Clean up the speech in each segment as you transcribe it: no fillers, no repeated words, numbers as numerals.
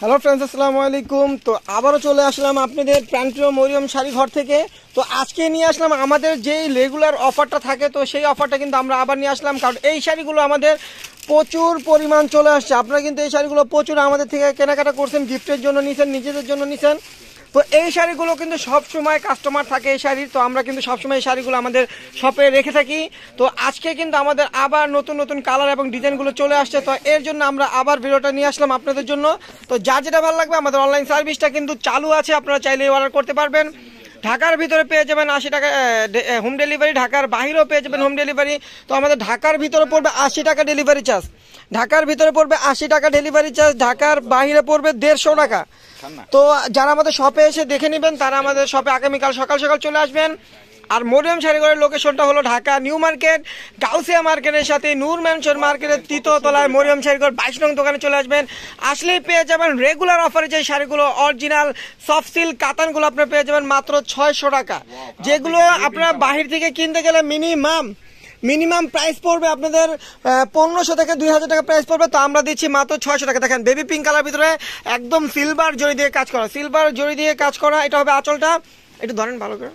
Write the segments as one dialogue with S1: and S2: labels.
S1: Hello friends, আসসালামু আলাইকুম। তো আবারও চলে আসলাম আপনাদের প্রাণপ্রিয় মরিয়ম শাড়ি ঘর থেকে। তো আজকে নিয়ে আসলাম আমাদের যেই রেগুলার অফারটা থাকে, তো সেই অফারটা কিন্তু আমরা আবার নিয়ে আসলাম, কারণ এই শাড়িগুলো আমাদের প্রচুর পরিমাণ চলে আসছে। আপনারা কিন্তু এই শাড়িগুলো প্রচুর আমাদের থেকে কেনাকাটা করছেন, গিফটের জন্য নিছেন, নিজেদের জন্য নিছেন। তো এই শাড়িগুলো কিন্তু সবসময় কাস্টমার থাকে এই শাড়ির, তো আমরা কিন্তু সবসময় এই শাড়িগুলো আমাদের শপে রেখে থাকি। তো আজকে কিন্তু আমাদের আবার নতুন নতুন কালার এবং ডিজাইনগুলো চলে আসছে, তো এর জন্য আমরা আবার ভিডিওটা নিয়ে আসলাম আপনাদের জন্য। তো যার যেটা ভালো লাগবে, আমাদের অনলাইন সার্ভিসটা কিন্তু চালু আছে, আপনারা চাইলে অর্ডার করতে পারবেন। ঢাকার ভিতরে পেয়ে যাবেন 80 টাকা হোম ডেলিভারি, ঢাকার বাইরেও পেয়ে যাবেন হোম ডেলিভারি। তো আমাদের ঢাকার ভিতরে পড়বে 80 টাকা ডেলিভারি চার্জ, ঢাকার ভিতরে পড়বে 80 টাকা ডেলিভারি চার্জ, ঢাকার বাইরে পড়বে 150 টাকা। তো যারা আমাদের শপে এসে দেখে নেবেন তারা আমাদের শপে আগামীকাল সকাল সকাল চলে আসবেন। আর মরিয়ম শাড়িঘরের লোকেশনটা হলো ঢাকা নিউ মার্কেট, গাউসিয়া মার্কেটের সাথে নূর ম্যানশন মার্কেটের 3য় তলায় মরিয়ম শাড়িঘর 22 নং দোকানে চলে আসবেন। আসলেই পেয়ে যাবেন রেগুলার অফারে যে শাড়িগুলো অরিজিনাল সফট সিল্ক কাতানগুলো আপনারা পেয়ে যাবেন মাত্র 600 টাকা, যেগুলো আপনারা বাহির থেকে কিনতে গেলে মিনিমাম প্রাইস পড়বে আপনাদের 1500 থেকে 2000 টাকা প্রাইস পড়বে, তো আমরা দিচ্ছি মাত্র 600 টাকা। দেখেন বেবি পিঙ্ক কালার ভিতরে একদম সিলভার জরি দিয়ে কাজ করা, এটা হবে আঁচলটা, একটু ধরেন ভালো করে।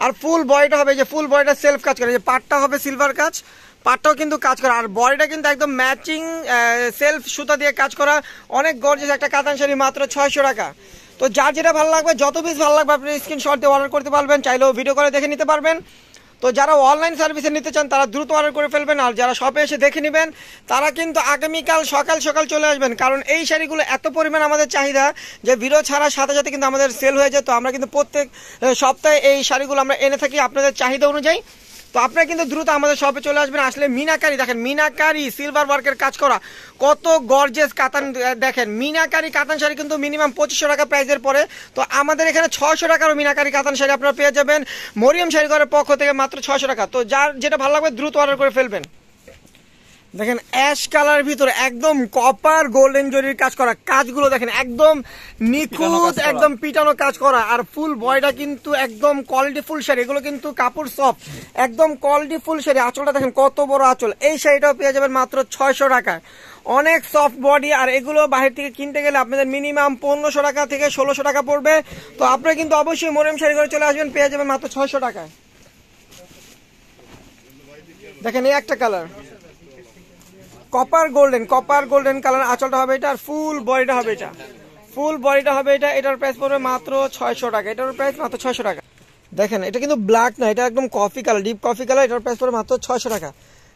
S1: আর ফুল বডিটা হবে, যে ফুল বডিটা সেলফ কাজ করে, যে পাটটা হবে সিলভার কাজ, পাটটাও কিন্তু কাজ করা, আর বডিটা কিন্তু একদম ম্যাচিং সেলফ সুতা দিয়ে কাজ করা, অনেক গর্জিয়াস একটা কাতান শাড়ি মাত্র 600 টাকা। তো যার যেটা ভালো লাগবে, যত পিস ভালো লাগবে আপনি স্ক্রিনশট দিয়ে অর্ডার করতে পারবেন, চাইলেও ভিডিও করে দেখে নিতে পারবেন। তো যারা অনলাইন সার্ভিসে নিতে চান তারা দ্রুত অর্ডার করে ফেলবেন, আর যারা শপে এসে দেখে নেবেন তারা কিন্তু আগামীকাল সকাল সকাল চলে আসবেন, কারণ এই শাড়িগুলো এত পরিমাণ আমাদের চাহিদা যে ভিডিও ছাড়ার সাথে সাথে কিন্তু আমাদের সেল হয়ে যায়। তো আমরা কিন্তু প্রত্যেক সপ্তাহে এই শাড়িগুলো আমরা এনে থাকি আপনাদের চাহিদা অনুযায়ী। তো আপনারা কিন্তু দ্রুত আমাদের শপে চলে আসবেন। আসলে মিনাকারি দেখেন, মিনাকারি সিলভার ওয়ার্কের কাজ করা কত গর্জিয়াস কাতান, দেখেন মিনাকারি কাতান শাড়ি কিন্তু মিনিমাম 2500 টাকা প্রাইসের পরে, তো আমাদের এখানে 600 টাকারও মিনাকারি কাতান শাড়ি আপনারা পেয়ে যাবেন মরিয়ম শাড়িঘরের পক্ষ থেকে মাত্র 600 টাকা। তো যার যেটা ভালো লাগবে দ্রুত অর্ডার করে ফেলবেন। দেখেন অ্যাশ কালার ভিতরে একদম কপার গোল্ডেন জরির কাজ করা, কাজগুলো দেখেন একদম নিখুঁত, একদম পিটানো কাজ করা, আর ফুল বয়টা কিন্তু একদম কোয়ালিটি ফুল শাড়ি, এগুলো কিন্তু কাপড় সফট, একদম কোয়ালিটি ফুল শাড়ি। আঁচলটা দেখেন কত বড় আঁচল, এই শাড়িটাও পেয়ে যাবেন মাত্র 600 টাকায়, অনেক সফট বডি। আর এগুলো বাহির থেকে কিনতে গেলে আপনাদের মিনিমাম 1500 টাকা থেকে 1600 টাকা পড়বে। তো আপনারা কিন্তু অবশ্যই মরিয়ম শাড়িঘরে চলে আসবেন, পেয়ে যাবেন মাত্র 600 টাকায়। দেখেন এই একটা কালার কপার গোল্ডেন কালার, আঁচলটা হবে এটা, আর ফুল বডিটা হবে এটা, এটার প্রাইস পড়বে মাত্র 600 টাকা, এটার প্রাইস মাত্র 600 টাকা। দেখেন এটা কিন্তু ব্ল্যাক না, এটা একদম coffee colour, deep coffee colour, এটার প্রাইস পড়বে মাত্র 600 টাকা।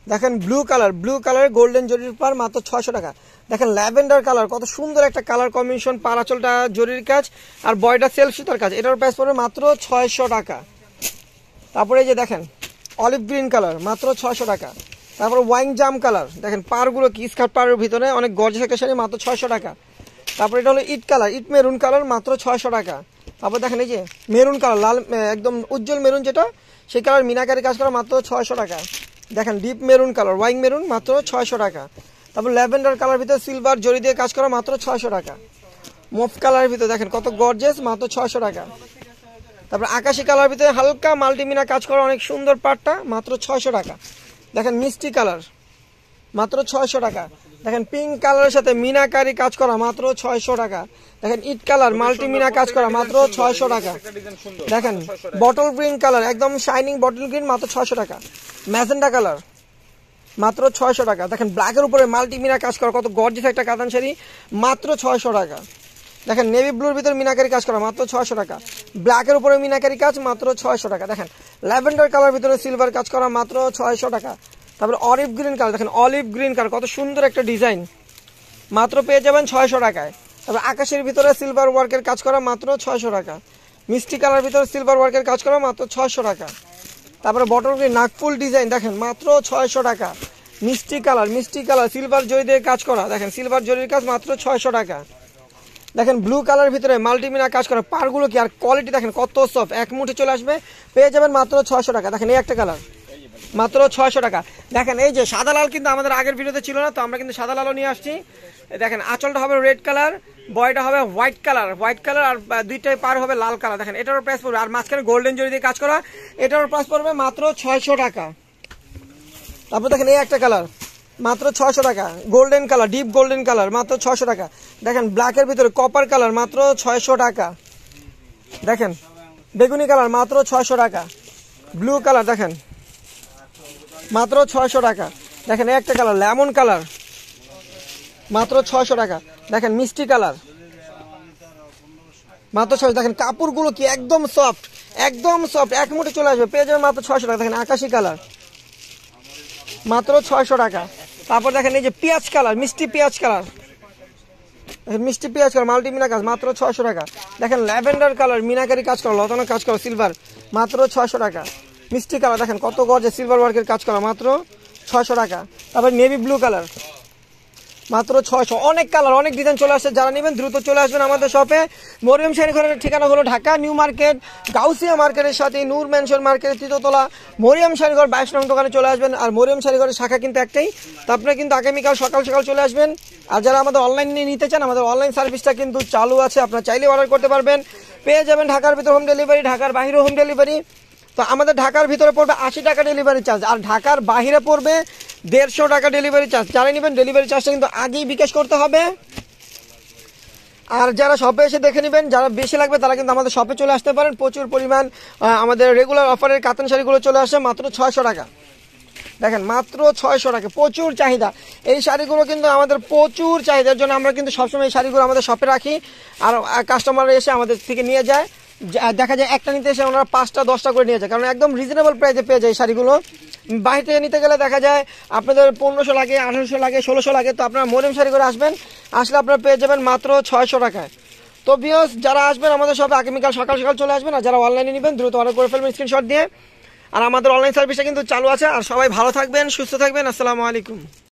S1: দেখেন ব্লু কালার গোল্ডেন জরির পার মাত্র 600 টাকা। দেখেন ল্যাভেন্ডার কালার, কত সুন্দর একটা কালার কম্বিনেশন, পার আঁচলটা জরির কাজ আর বডিটা সেলফ সুতার কাজ, এটার প্রাইস পড়বে মাত্র 600 টাকা। তারপরে এই যে দেখেন অলিভ গ্রিন কালার মাত্র 600 টাকা। তারপর ওয়াইন জাম কালার, দেখেন পারগুলো কি স্কার্ট পারের ভিতরে অনেক গর্জিয়াস একটা শাড়ি মাত্র 600 টাকা। তারপর এটা হলো ইট মেরুন কালার মাত্র 600 টাকা। তারপর দেখেন এই যে মেরুন কালার, লাল একদম উজ্জ্বল মেরুন যেটা, সেই কালার মিনাকারি কাজ করা মাত্র 600 টাকা। দেখেন deep maroon colour, wine maroon মাত্র 600 টাকা। তারপর ল্যাভেন্ডার কালার ভিতরে সিলভার জরি দিয়ে কাজ করা মাত্র 600 টাকা। মুভ কালারের ভিতরে দেখেন কত গর্জিয়াস মাত্র 600 টাকা। তারপর আকাশি কালার ভিতরে হালকা মাল্টিমিনা কাজ করা অনেক সুন্দর পাটটা মাত্র 600 টাকা। দেখেন মিষ্টি কালার মাত্র 600 টাকা। দেখেন পিঙ্ক কালারের সাথে মিনাকারি কাজ করা মাত্র 600 টাকা। দেখেন ইট কালার মাল্টিমিনা কাজ করা মাত্র 600 টাকা। দেখেন বটল গ্রিন কালার, একদম শাইনিং বটল গ্রিন মাত্র 600 টাকা। ম্যাজেন্ডা কালার মাত্র 600 টাকা। দেখেন ব্ল্যাকের উপরে মাল্টিমিনা কাজ করা, কত গর্জিয়াস একটা কাতান শাড়ি মাত্র 600 টাকা। দেখেন নেভি ব্লুর ভিতরে মিনাকারি কাজ করা মাত্র 600 টাকা। ব্ল্যাকের উপরে মিনাকারি কাজ মাত্র 600 টাকা। দেখেন ল্যাভেন্ডার কালার ভিতরে সিলভার কাজ করা মাত্র 600 টাকা। তারপরে অলিভ গ্রিন কালার, দেখেন অলিভ গ্রিন কালার কত সুন্দর একটা ডিজাইন, মাত্র পেয়ে যাবেন 600 টাকায়। তারপর আকাশের ভিতরে সিলভার ওয়ার্কের কাজ করা মাত্র 600 টাকা। মিষ্টি কালার ভিতরে সিলভার ওয়ার্কের কাজ করা মাত্র 600 টাকা। তারপরে বটল গ্রিন নাকফুল ডিজাইন দেখেন মাত্র 600 টাকা। মিষ্টি কালার সিলভার জরি দিয়ে কাজ করা, দেখেন সিলভার জরির কাজ মাত্র 600 টাকা। দেখেন ব্লু কালার ভিতরে মাল্টিমিনা কাজ করা, পারগুলো কি আর কোয়ালিটি দেখেন কত সফট, এক মুঠে চলে আসবে, পেয়ে যাবেন মাত্র 600 টাকা। দেখেন এই একটা কালার মাত্র 600 টাকা। দেখেন এই যে সাদা লাল কিন্তু আমাদের আগের ভিডিওতে ছিল না, তো আমরা কিন্তু সাদা লালও নিয়ে আসছি। দেখেন আঁচলটা হবে রেড কালার, বডিটা হবে হোয়াইট কালার, আর দুইটাই পার হবে লাল কালার। দেখেন এটারও প্রাইস পড়বে, আর মাঝখানে গোল্ডেন জরি দিয়ে কাজ করা, এটারও প্রাইস পড়বে মাত্র 600 টাকা। তারপর দেখেন এই একটা কালার মাত্র 600 টাকা। Golden colour, deep golden colour, মাত্র 600 টাকা। দেখেন ব্ল্যাকের ভিতরে কপার কালার, মাত্র 600 টাকা। দেখেন বেগুনি কালার, মাত্র 600 টাকা। ব্লু কালার দেখেন, মাত্র 600 টাকা। দেখেন একটা কালার লেমন কালার, মাত্র 600 টাকা। দেখেন মিষ্টি কালার, মাত্র 600। দেখেন কাপড়গুলো কি একদম সফট, একদম সফট, এক মুঠে চলে আসবে, পেয়ে যাবেন মাত্র 600 টাকা। দেখেন আকাশি কালার, মাত্র 600 টাকা। তারপর দেখেন এই যে পেঁয়াজ কালার, মিষ্টি পেঁয়াজ কালার, মিষ্টি পেঁয়াজ কালার মাল্টি মিনা কাজ, মাত্র 600 টাকা। দেখেন ল্যাভেন্ডার কালার, মিনাকারি কাজ করা, লতানো কাজ করা, সিলভার, মাত্র 600 টাকা। মিষ্টি কালার দেখেন কত গর্জে সিলভার ওয়ার্কের কাজ করা, মাত্র 600 টাকা। তারপর নেভি ব্লু কালার, মাত্র 600। অনেক কালার, অনেক ডিজাইন চলে আসছে, যারা নেবেন দ্রুত চলে আসবেন আমাদের শপে। মরিয়ম শাড়ি ঘরের ঠিকানা হলো ঢাকা নিউ মার্কেট, গাউসিয়া মার্কেটের সাথে নূর ম্যানশন মার্কেটের তৃতীয়তলা, মরিয়ম শাড়ি ঘর 22 নং দোকানে চলে আসবেন। আর মরিয়ম শাড়ি ঘরের শাখা কিন্তু একটাই, তো আপনারা কিন্তু আগামীকাল সকাল সকাল চলে আসবেন। আর যারা আমাদের অনলাইনে নিতে চান, আমাদের অনলাইন সার্ভিসটা কিন্তু চালু আছে, আপনারা চাইলে অর্ডার করতে পারবেন, পেয়ে যাবেন ঢাকার ভিতর হোম ডেলিভারি, ঢাকার বাইরে হোম ডেলিভারি। তো আমাদের ঢাকার ভিতরে পড়বে 80 টাকা ডেলিভারি চার্জ, আর ঢাকার বাইরে পড়বে 150 টাকা ডেলিভারি চার্জ। যারা নেবেন ডেলিভারি চার্জটা কিন্তু আগেই বিকাশ করতে হবে। আর যারা শপে এসে দেখে নেবেন, যারা বেশি লাগবে তারা কিন্তু আমাদের শপে চলে আসতে পারেন। প্রচুর পরিমাণ আমাদের রেগুলার অফারের কাতান শাড়িগুলো চলে আসে মাত্র 600 টাকা। দেখেন মাত্র 600 টাকা, প্রচুর চাহিদা এই শাড়িগুলো, কিন্তু আমাদের প্রচুর চাহিদার জন্য আমরা কিন্তু সবসময় এই শাড়িগুলো আমাদের শপে রাখি। আর কাস্টমাররা এসে আমাদের থেকে নিয়ে যায়, দেখা যায় একটা নিতে এসে ওনারা 5টা 10টা করে নিয়ে যায়, কারণ একদম রিজনেবল প্রাইসে পেয়ে যায় এই শাড়িগুলো। বাইরে থেকে নিতে গেলে দেখা যায় আপনাদের 1500 লাগে, 1800 লাগে, 1600 লাগে। তো আপনারা মরিয়ম শাড়ি করে আসবেন, আসলে আপনারা পেয়ে যাবেন মাত্র 600 টাকায়। তো ভিউয়ার্স যারা আসবেন আমাদের শপে আগামীকাল সকাল সকাল চলে আসবেন, আর যারা অনলাইনে নেবেন দ্রুত অর্ডার করে ফেলবেন স্ক্রিনশট দিয়ে। আর আমাদের অনলাইন সার্ভিসটা কিন্তু চালু আছে। আর সবাই ভালো থাকবেন, সুস্থ থাকবেন। আসসালামু আলাইকুম।